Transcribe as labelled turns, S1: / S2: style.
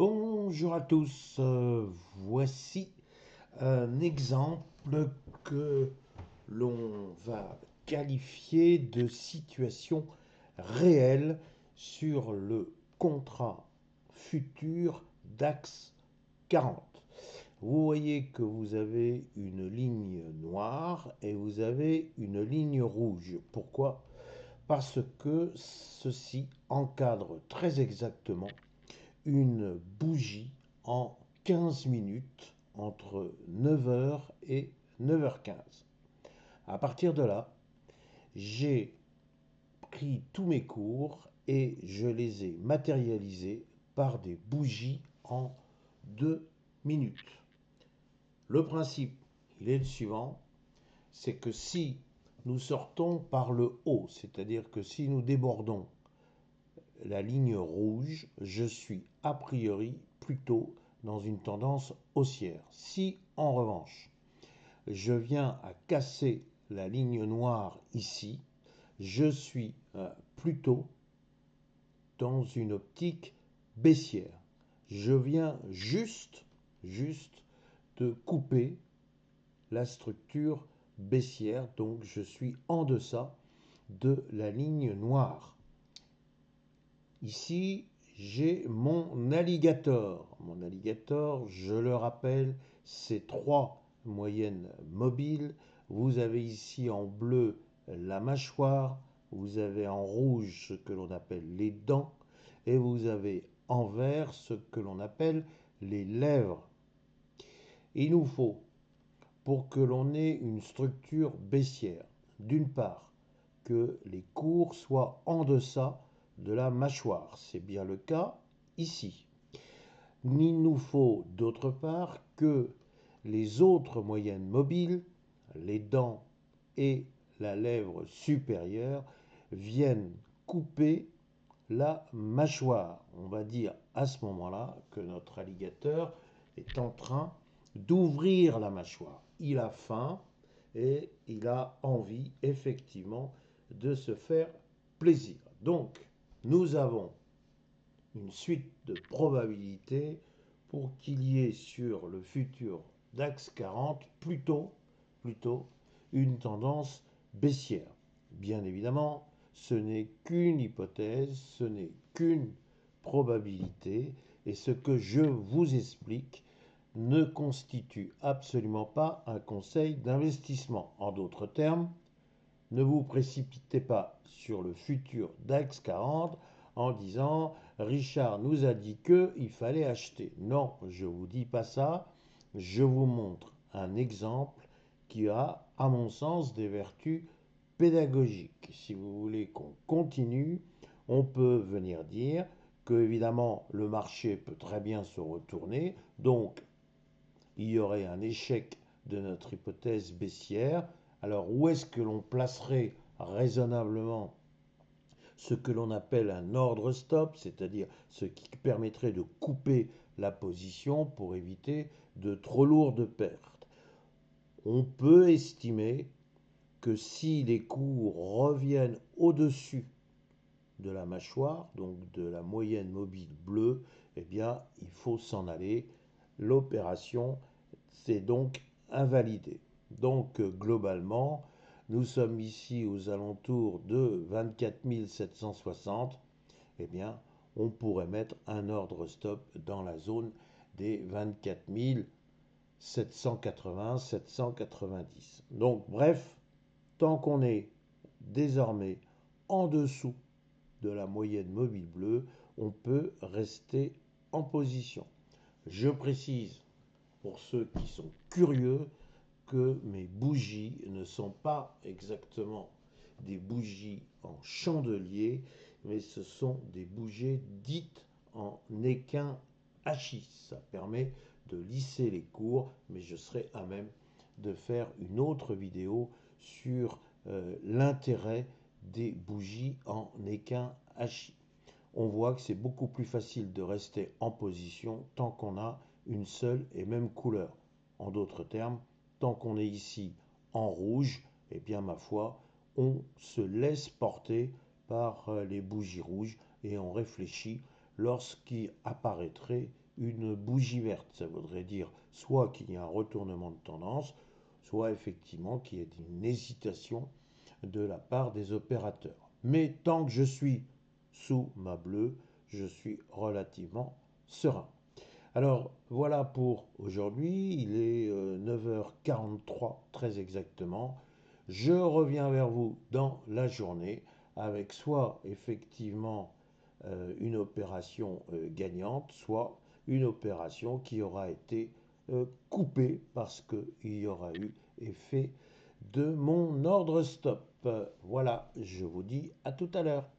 S1: Bonjour à tous, voici un exemple que l'on va qualifier de situation réelle sur le contrat futur d'Axe 40. Vous voyez que vous avez une ligne noire et vous avez une ligne rouge. Pourquoi? Parce que ceci encadre très exactement une bougie en 15 minutes entre 9 h et 9 h 15. À partir de là, j'ai pris tous mes cours et je les ai matérialisés par des bougies en 2 minutes. Le principe, il est le suivant, c'est que si nous sortons par le haut, c'est-à-dire que si nous débordons la ligne rouge, je suis a priori plutôt dans une tendance haussière. Si en revanche, je viens à casser la ligne noire ici, je suis plutôt dans une optique baissière. Je viens juste de couper la structure baissière, donc je suis en deçà de la ligne noire. Ici, j'ai mon alligator. Mon alligator, je le rappelle, c'est 3 moyennes mobiles. Vous avez ici en bleu la mâchoire, vous avez en rouge ce que l'on appelle les dents, et vous avez en vert ce que l'on appelle les lèvres. Il nous faut, pour que l'on ait une structure baissière, d'une part, que les cours soient en deçà de la mâchoire. C'est bien le cas ici. Il nous faut d'autre part que les autres moyennes mobiles, les dents et la lèvre supérieure, viennent couper la mâchoire. On va dire à ce moment-là que notre alligator est en train d'ouvrir la mâchoire. Il a faim et il a envie effectivement de se faire plaisir. Donc, nous avons une suite de probabilités pour qu'il y ait sur le futur DAX 40 plutôt une tendance baissière. Bien évidemment, ce n'est qu'une hypothèse, ce n'est qu'une probabilité, et ce que je vous explique ne constitue absolument pas un conseil d'investissement. En d'autres termes, ne vous précipitez pas sur le futur DAX 40 en disant Richard nous a dit qu'il fallait acheter. Non, je ne vous dis pas ça. Je vous montre un exemple qui a, à mon sens, des vertus pédagogiques. Si vous voulez qu'on continue, on peut venir dire que, évidemment, le marché peut très bien se retourner. Donc, il y aurait un échec de notre hypothèse baissière. Alors où est-ce que l'on placerait raisonnablement ce que l'on appelle un ordre stop, c'est-à-dire ce qui permettrait de couper la position pour éviter de trop lourdes pertes? On peut estimer que si les cours reviennent au-dessus de la mâchoire, donc de la moyenne mobile bleue, eh bien, il faut s'en aller. L'opération s'est donc invalidée. Donc, globalement, nous sommes ici aux alentours de 24 760. Eh bien, on pourrait mettre un ordre stop dans la zone des 24 780, 790. Donc, bref, tant qu'on est désormais en dessous de la moyenne mobile bleue, on peut rester en position. Je précise, pour ceux qui sont curieux, que mes bougies ne sont pas exactement des bougies en chandelier, mais ce sont des bougies dites en équin hachis. Ça permet de lisser les cours, mais je serai à même de faire une autre vidéo sur l'intérêt des bougies en équin hachis. On voit que c'est beaucoup plus facile de rester en position tant qu'on a une seule et même couleur. En d'autres termes, tant qu'on est ici en rouge, eh bien ma foi, on se laisse porter par les bougies rouges et on réfléchit lorsqu'il apparaîtrait une bougie verte. Ça voudrait dire soit qu'il y a un retournement de tendance, soit effectivement qu'il y ait une hésitation de la part des opérateurs. Mais tant que je suis sous ma bleue, je suis relativement serein. Alors voilà pour aujourd'hui, il est 9h43 très exactement. Je reviens vers vous dans la journée avec soit effectivement une opération gagnante, soit une opération qui aura été coupée parce qu'il y aura eu effet de mon ordre stop. Voilà, je vous dis à tout à l'heure.